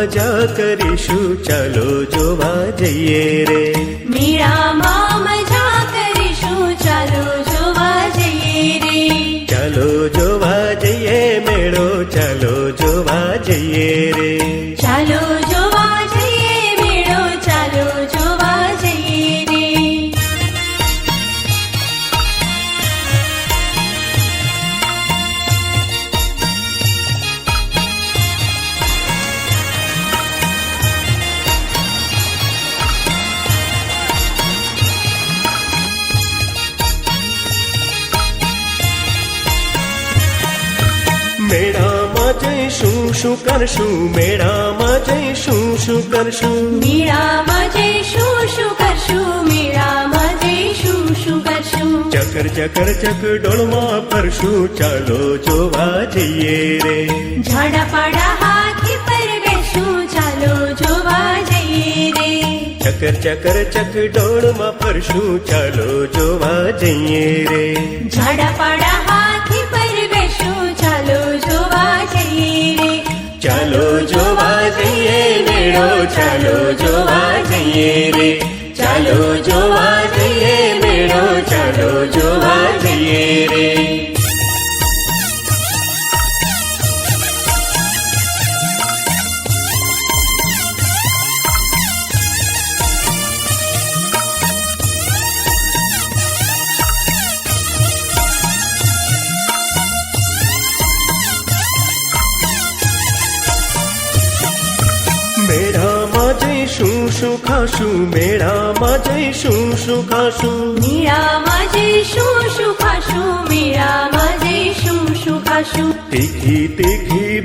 મજા કરીશું, ચાલો જોવા જઈએ રે. મેળામાં મજા કરીશું, ચાલો જોવા જઈએ રે. ચાલો જોવા જઈએ મેળો, ચાલો જોવા જઈએ રે. ચાલો જોવા જઈએ મેળો, ચાલો જોવા જઈએ રે. મેળામાં જઈશું શું કરશું, મેળામાં જઈશું શું કરશું. મેળામાં જઈશું શું કરશું, મેળામાં જઈશું શું કરશું. ચકર ચકર ચકડોળમાં ફરશું, ચાલો જોવા જઈએ રે. ઝાડા પાડા હાથી પર બેસું, ચાલો જોવા જઈએ રે. ચકર ચકર ચકડોળમાં ફરશું, ચાલો જોવા જઈએ રે. ઝાડા પાડા હાથી પર બેસું, ચાલો જોવા જઈએ રે. ચાલો જોવા જઈએ મેળો, ચાલો જોવા જઈએ રે. ચાલો જોવા જઈએ મેળો, ચાલો જોવા જઈએ રે. મેળામાં જઈશું શું ખાશું, મેળામાં જઈશું શું ખાશું. મેળામાં જઈશું શું ખાશું, મેળામાં જઈશું શું ખાશું. તીખી તીખી